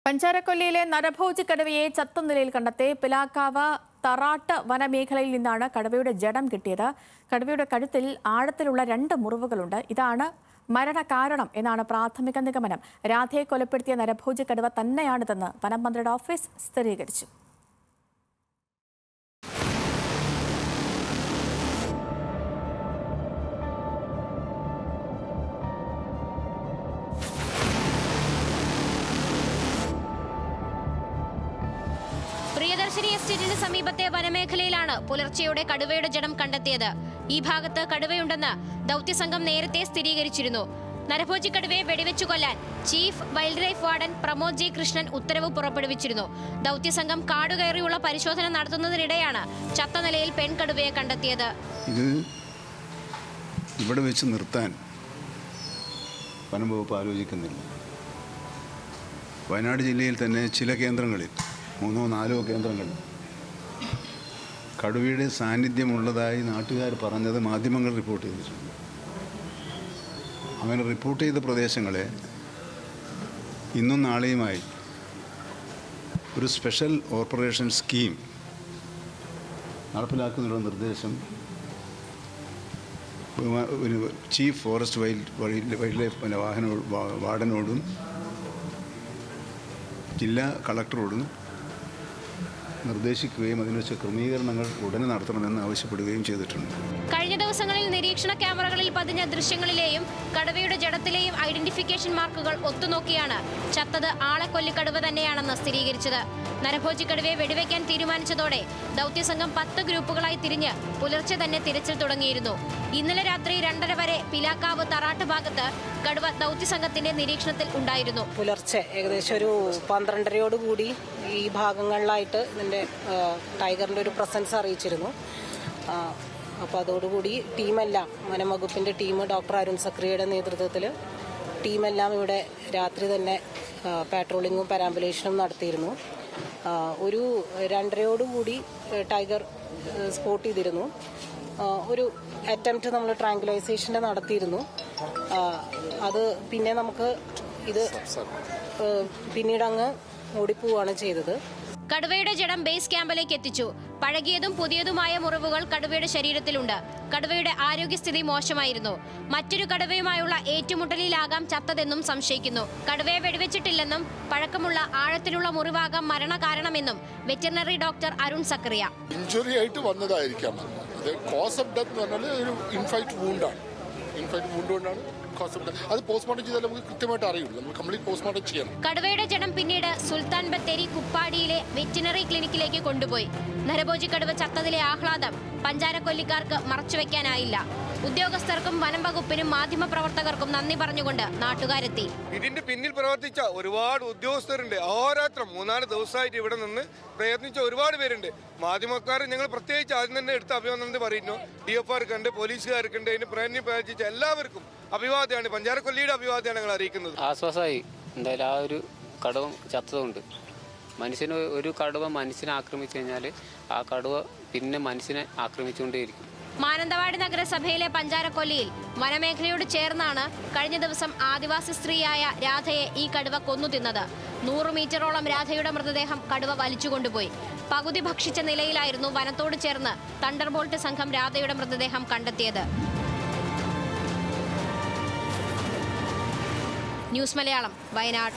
പഞ്ചാരക്കൊല്ലിയിലെ നരഭോജി കടുവയെ ചത്ത നിലയിൽ കണ്ടെത്തി പിലാക്കാവ് തറാട്ട് വനമേഖലയിൽ നിന്നാണ് കടുവയുടെ ജഡം കിട്ടിയത്. കടുവയുടെ കഴുത്തിൽ ആഴത്തിലുള്ള 2 മുറിവുകളുണ്ട്. ഇതാണ് മരണകാരണം എന്നാണ് പ്രാഥമിക നിഗമനം. രാധയെ കൊലപ്പെടുത്തിയ നരഭോജി കടുവ തന്നെയാണിതെന്ന് വനം മന്ത്രിയുടെ ഓഫീസ് സ്ഥിരീകരിച്ചു. പ്രിയദർശിനി എസ്റ്റേറ്റിന് സമീപത്തെ വനമേഖലയിലാണ് പുലർച്ചെയോടെ കടുവയുടെ ജഡം കണ്ടെത്തിയത്. ഈ ഭാഗത്ത് കടുവയുണ്ടെന്ന് ദൗത്യസംഘം നേരത്തെ സ്ഥിരീകരിച്ചിരുന്നു. നരഭോജി കടുവയെ വെടിവെച്ചു കൊല്ലാൻ chief wild life warden Pramod J Krishnan ഉത്തരവ് പുറപ്പെടുവിച്ചിരുന്നു. ദൗത്യസംഘം കാടുകയറിയുള്ള പരിശോധന നടത്തുന്നതിനിടെയാണ് ചത്ത നിലയിൽ പെൺകടുവയെ കണ്ടെത്തിയത്. ഇത് ഇവിടെ വെച്ച് നിർത്താൻ വനം വകുപ്പ് ആലോചിക്കുന്നില്ല. വയനാട് ജില്ലയിൽ തന്നെ ചില കേന്ദ്രങ്ങളിൽ 3-4 കേന്ദ്രങ്ങളിൽ കടുവയുടെ സാന്നിധ്യമുള്ളതായി നാട്ടുകാർ പറഞ്ഞത് മാധ്യമങ്ങൾ റിപ്പോർട്ട് ചെയ്തിട്ടുണ്ട്. അങ്ങനെ റിപ്പോർട്ട് ചെയ്ത പ്രദേശങ്ങളെ ഇന്നും നാളെയുമായി ഒരു സ്പെഷ്യൽ ഓപ്പറേഷൻ സ്കീം നടപ്പിലാക്കുന്നതിനുള്ള നിർദ്ദേശം ഒരു ചീഫ് ഫോറസ്റ്റ് വൈൽഡ് ലൈഫ് വാർഡനോടും ജില്ലാ കളക്ടറോടും നിർദ്ദേശിക്കുകയും അതിനുവെച്ച ക്രമീകരണങ്ങൾ ഉടനെ നടത്തണമെന്ന് ആവശ്യപ്പെടുകയും ചെയ്തിട്ടുണ്ട്. കഴിഞ്ഞ ദിവസങ്ങളിൽ നിരീക്ഷണ ക്യാമറകളിൽ പതിഞ്ഞ ദൃശ്യങ്ങളിലെയും കടുവയുടെ ജഡത്തിലെയും ഐഡന്റിഫിക്കേഷൻ മാർക്കുകൾ ഒത്തുനോക്കിയാണ് ചത്തത് ആളെക്കൊല്ലിക്കടുവ തന്നെയാണെന്ന് സ്ഥിരീകരിച്ചത്. നരഭോജി കടുവയെ വെടിവെക്കാൻ തീരുമാനിച്ചതോടെ ദൗത്യസംഘം 10 ഗ്രൂപ്പുകളായി തിരിഞ്ഞ് പുലർച്ചെ തന്നെ തിരച്ചിൽ തുടങ്ങിയിരുന്നു. ഇന്നലെ രാത്രി 2:30 വരെ പിലാക്കാവ് തറാട്ട് ഭാഗത്ത് കടുവ ദൗത്യസംഘത്തിന്റെ നിരീക്ഷണത്തിൽ ഉണ്ടായിരുന്നു. പുലർച്ചെ ഏകദേശം ഒരു 12:30യോടുകൂടി ഈ ഭാഗങ്ങളിലായിട്ട് ഇതിൻ്റെ ടൈഗറിൻ്റെ ഒരു പ്രസൻസ് അറിയിച്ചിരുന്നു. അപ്പോൾ അതോടുകൂടി ടീമെല്ലാം വനംവകുപ്പിൻ്റെ ടീം ഡോക്ടർ അരുൺ സക്രിയയുടെ നേതൃത്വത്തിൽ ടീമെല്ലാം ഇവിടെ രാത്രി തന്നെ പാട്രോളിങ്ങും പരാമ്പുലേഷനും നടത്തിയിരുന്നു. ഒരു 2:30യോടുകൂടി ടൈഗർ സ്പോട്ട് ചെയ്തിരുന്നു. ഒരു അറ്റംപ്റ്റ് നമ്മൾ ട്രാങ്കുലൈസേഷൻ്റെ നടത്തിയിരുന്നു. അത് പിന്നെ നമുക്ക് ഇത് പിന്നീട് അങ്ങ് ഓടിപ്പോവുകയാണ് ചെയ്തത്. കടുവയുടെ ജഡം ബേസ് ക്യാമ്പിലേക്ക് എത്തിച്ചു. പഴകിയതും പുതിയതുമായ മുറിവുകൾ കടുവയുടെ ശരീരത്തിലുണ്ട്. കടുവയുടെ ആരോഗ്യസ്ഥിതി മോശമായിരുന്നു. മറ്റൊരു കടുവയുമായുള്ള ഏറ്റുമുട്ടലിലാകാം ചത്തതെന്നും സംശയിക്കുന്നു. കടുവയെ വെടിവെച്ചിട്ടില്ലെന്നും പഴക്കമുള്ള ആഴത്തിലുള്ള മുറിവാകാം മരണകാരണമെന്നും വെറ്ററിനറി ഡോക്ടർ അരുൺ സക്രിയ. ഇഞ്ചുറി ആയിട്ട് വന്നതായിരിക്കാം. അത് കോസ് ഓഫ് ഡെത്ത് എന്ന് പറഞ്ഞാൽ ഒരു ഇൻഫൈറ്റ് വൂണ്ടാണ്. ഇൻഫൈറ്റ് വൂണ്ട് കൊണ്ടാണ് അത് പോസ്റ്റ്മോർട്ടം ചെയ്താൽ നമുക്ക് കൃത്യമായിട്ട് അറിയുള്ളൂ. നമ്മൾ കംപ്ലീറ്റ് പോസ്റ്റ്മോർട്ടം ചെയ്യണം. കടുവയുടെ ജഡം പിന്നീട് സുൽത്താൻ ബത്തേരി കുപ്പാടിയിലെ വെറ്റിനറി ക്ലിനിക്കിലേക്ക് കൊണ്ടുപോയി. നരഭോജി കടുവ ചത്തതിലെ ആഹ്ലാദം പഞ്ചാരക്കൊല്ലിക്കാർക്ക് മറച്ചുവെക്കാനായില്ല. ഉദ്യോഗസ്ഥർക്കും വനം വകുപ്പിനും മാധ്യമപ്രവർത്തകർക്കും നന്ദി പറഞ്ഞുകൊണ്ട് നാട്ടുകാരെത്തി. ഇതിന്റെ പിന്നിൽ പ്രവർത്തിച്ച ഒരുപാട് ഉദ്യോഗസ്ഥരുണ്ട്. അഹോരാത്രം 3-4 ദിവസമായിട്ട് ഇവിടെ നിന്ന് പ്രയത്നിച്ച ഒരുപാട് പേരുണ്ട്. മാധ്യമക്കാർ ഞങ്ങൾ പ്രത്യേകിച്ച് ആദ്യം തന്നെ എടുത്ത് അഭിനന്ദനം പറയുന്നു. DFRക്കുണ്ട്, പോലീസുകാർക്കുണ്ട്, ഇതിന് പ്രയത്നിച്ച എല്ലാവർക്കും അഭിവാദ്യമാണ്. പഞ്ചാരക്കൊല്ലിയുടെ അഭിവാദ്യമാണ് ഞങ്ങൾ അറിയിക്കുന്നത്. ആശ്വാസമായി. എന്തായാലും ആ ഒരു കടുവ ചത്തതുകൊണ്ട് ഒരു കടുവ മനുഷ്യനെ ആക്രമിച്ചു കഴിഞ്ഞാൽ ആ കടുവ പിന്നെ മനുഷ്യനെ ആക്രമിച്ചുകൊണ്ടേയിരിക്കും. മാനന്തവാടി നഗരസഭയിലെ പഞ്ചാരക്കൊല്ലിയിൽ വനമേഖലയോട് ചേർന്നാണ് കഴിഞ്ഞ ദിവസം ആദിവാസി സ്ത്രീയായ രാധയെ ഈ കടുവ കൊന്നു തിന്നത്. 100 മീറ്ററോളം രാധയുടെ മൃതദേഹം കടുവ വലിച്ചുകൊണ്ടുപോയി. പകുതി ഭക്ഷിച്ച നിലയിലായിരുന്നു വനത്തോട് ചേർന്ന് തണ്ടർബോൾട്ട് സംഘം രാധയുടെ മൃതദേഹം കണ്ടെത്തിയത്. ന്യൂസ് മലയാളം, വയനാട്.